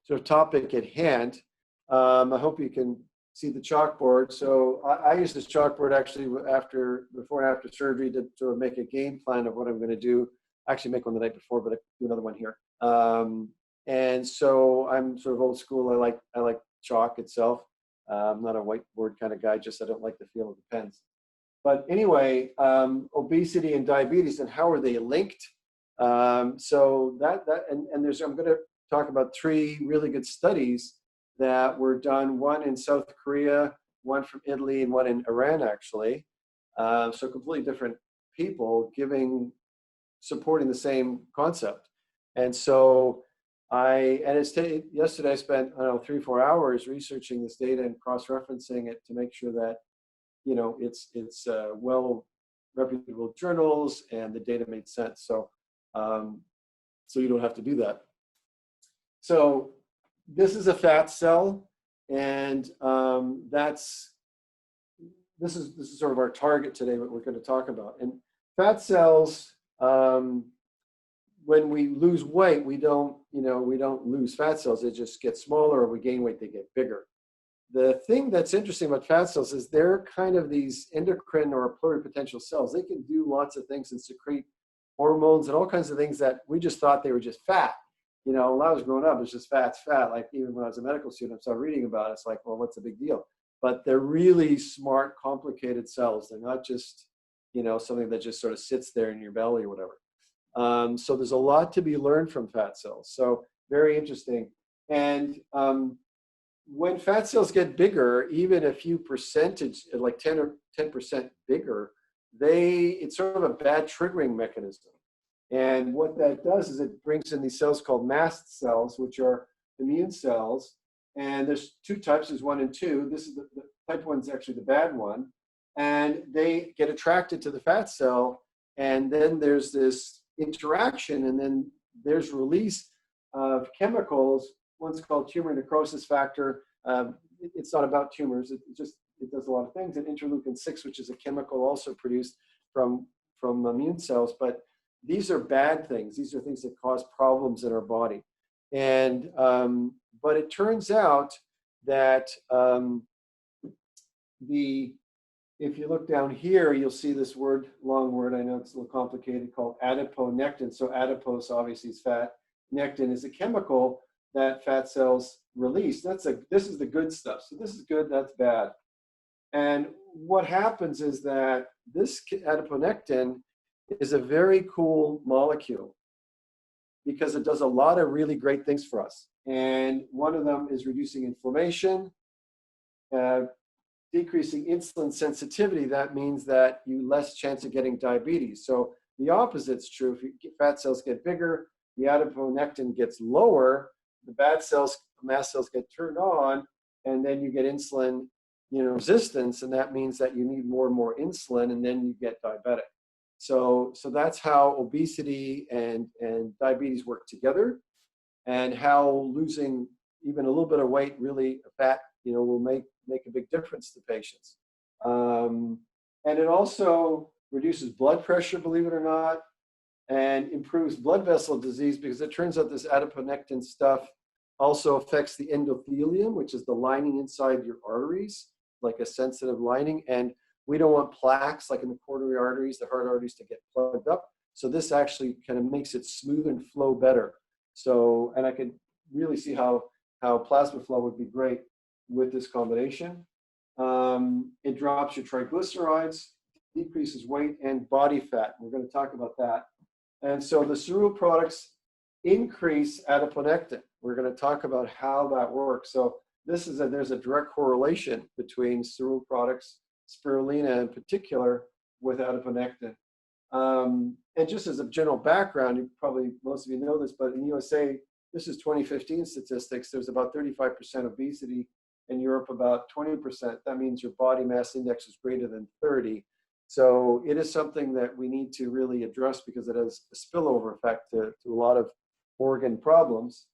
So topic at hand. I hope you can see the chalkboard. So I use this chalkboard actually before and after surgery to sort of make a game plan of what I'm going to do. Actually make one the night before, but I do another one here. And so I'm sort of old school. I like chalk itself. I'm not a whiteboard kind of guy, just I don't like the feel of the pens. But anyway, obesity and diabetes and how are they linked? So I'm going to talk about 3 really good studies that were done, one in South Korea, one from Italy, and one in Iran, actually. So completely different people supporting the same concept. And so yesterday I spent, 3-4 hours researching this data and cross-referencing it to make sure that, it's well reputable journals and the data made sense. So you don't have to do that. So this is a fat cell, and this is sort of our target today, what we're going to talk about. And fat cells, when we lose weight, we don't lose fat cells. They just get smaller, or we gain weight, they get bigger. The thing that's interesting about fat cells is they're kind of these endocrine or pluripotential cells. They can do lots of things and secrete hormones and all kinds of things that we just thought they were just fat. When I was growing up, it's just fat's fat. Like even when I was a medical student, I started reading about it. It's like, well, what's the big deal? But they're really smart, complicated cells. They're not just, something that just sort of sits there in your belly or whatever. So there's a lot to be learned from fat cells. So very interesting. And when fat cells get bigger, even a few percentage, like 10% bigger, it's sort of a bad triggering mechanism. And what that does is it brings in these cells called mast cells, which are immune cells. And there's 2 types, there's 1 and 2. This is the type 1 is actually the bad one. And they get attracted to the fat cell. And then there's this interaction, and then there's release of chemicals. One's called tumor necrosis factor. It's not about tumors. It does a lot of things. And interleukin 6, which is a chemical also produced from immune cells. But these are bad things. These are things that cause problems in our body. And but it turns out that if you look down here, you'll see this long word, I know it's a little complicated, called adiponectin. So adipose obviously is fat. Nectin is a chemical that fat cells release. This is the good stuff. So this is good, that's bad. And what happens is that this adiponectin is a very cool molecule because it does a lot of really great things for us. And one of them is reducing inflammation, decreasing insulin sensitivity. That means that you less chance of getting diabetes. So the opposite's true. If fat cells get bigger, the adiponectin gets lower, the bad cells, mast cells get turned on, and then you get insulin resistance, and that means that you need more and more insulin, and then you get diabetic. So that's how obesity and diabetes work together, and how losing even a little bit of weight, really fat, will make a big difference to patients. And it also reduces blood pressure, believe it or not, and improves blood vessel disease, because it turns out this adiponectin stuff also affects the endothelium, which is the lining inside your arteries, like a sensitive lining. And we don't want plaques like in the coronary arteries, the heart arteries, to get plugged up. So this actually kind of makes it smooth and flow better. So, and I could really see how plasma flow would be great with this combination. It drops your triglycerides, decreases weight and body fat. We're going to talk about that. And so the Cerule products increase adiponectin. We're going to talk about how that works. So there's a direct correlation between Cerule products, spirulina in particular, with adiponectin. And just as a general background, most of you know this, but in the USA, this is 2015 statistics. There's about 35% obesity. In Europe, about 20%. That means your body mass index is greater than 30. So it is something that we need to really address, because it has a spillover effect to a lot of organ problems.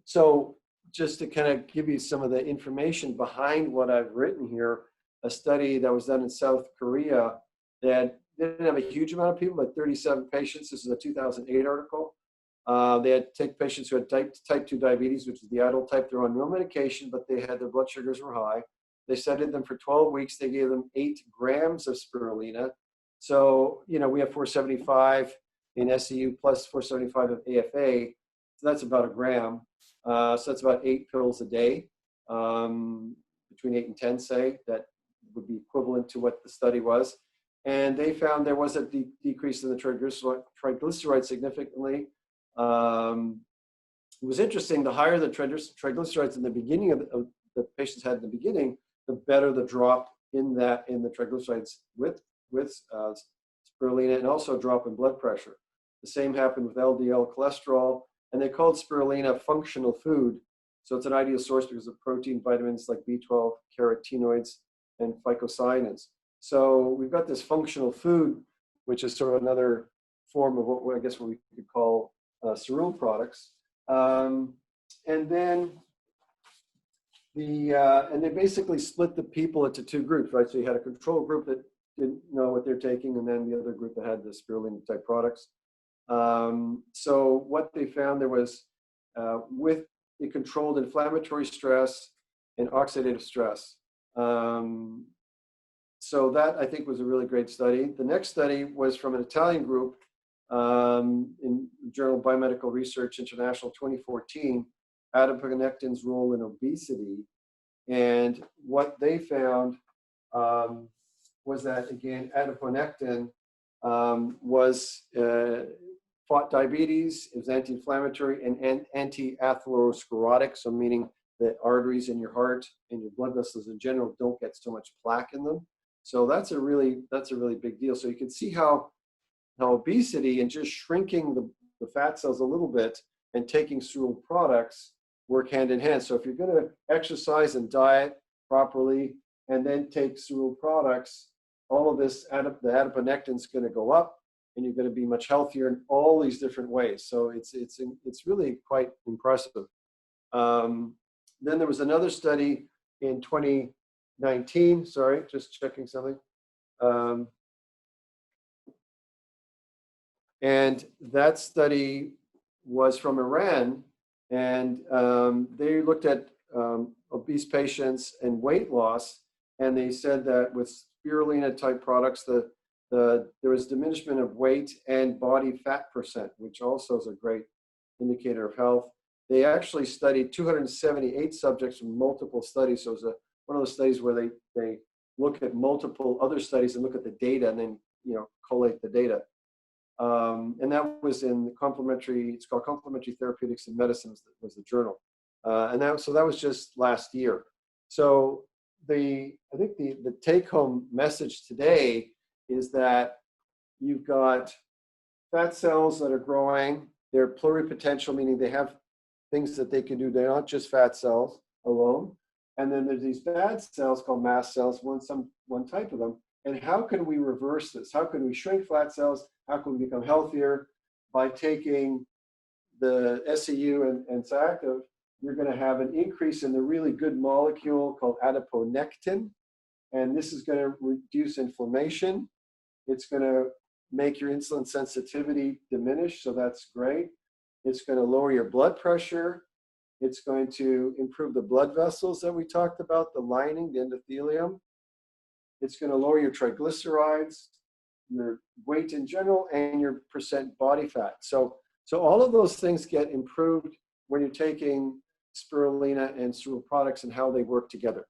So just to kind of give you some of the information behind what I've written here, a study that was done in South Korea that didn't have a huge amount of people, but 37 patients. This is a 2008 article. They had to take patients who had type 2 diabetes, which is the adult type. They're on no medication, but they had their blood sugars were high. They studied them for 12 weeks. They gave them 8 grams of spirulina. So, you know, we have 475 in SEU plus 475 of AFA. So that's about a gram. So that's about 8 pills a day, between 8 and 10, say. That would be equivalent to what the study was. And they found there was a decrease in the triglycerides significantly. It was interesting, the higher the triglycerides in the beginning of the patients had in the beginning, the better the drop in the triglycerides with spirulina, and also a drop in blood pressure. The same happened with LDL cholesterol, and they called spirulina functional food. So it's an ideal source because of protein, vitamins like B12, carotenoids, and phycocyanins. So we've got this functional food, which is sort of another form of what I guess what we could call Cerule products. And then and they basically split the people into 2 groups, right? So you had a control group that didn't know what they're taking, and then the other group that had the spirulina type products. So what they found there was with the controlled inflammatory stress and oxidative stress. So that I think was a really great study. The next study was from an Italian group in Journal Biomedical Research International 2014, Adiponectin's role in obesity. And what they found was that, again, adiponectin fought diabetes, it was anti-inflammatory and anti-atherosclerotic, so meaning the arteries in your heart and your blood vessels in general don't get so much plaque in them. So that's a really big deal. So you can see how obesity and just shrinking the fat cells a little bit and taking Cerule products work hand in hand. So if you're going to exercise and diet properly and then take Cerule products, all of this, the adiponectin is going to go up, and you're going to be much healthier in all these different ways. So it's really quite impressive. Then there was another study in 2019. Sorry, just checking something. And that study was from Iran, and they looked at obese patients and weight loss, and they said that with spirulina type products, there was diminishment of weight and body fat percent, which also is a great indicator of health. They actually studied 278 subjects from multiple studies. So it was one of those studies where they look at multiple other studies and look at the data and then, you know, collate the data. And that was in the it's called Complementary Therapeutics and Medicine was the journal. So that was just last year. So I think the take-home message today is that you've got fat cells that are growing. They're pluripotential, meaning they have things that they can do. They're not just fat cells alone. And then there's these bad cells called mast cells, one type of them. And how can we reverse this? How can we shrink fat cells? How can we become healthier? By taking the SEU and Active, you're going to have an increase in the really good molecule called Adiponectin. And this is going to reduce inflammation. It's going to make your insulin sensitivity diminish, so that's great. It's going to lower your blood pressure. It's going to improve the blood vessels that we talked about, the lining, the endothelium. It's going to lower your triglycerides, your weight in general, and your percent body fat. So all of those things get improved when you're taking spirulina and Cerule products and how they work together.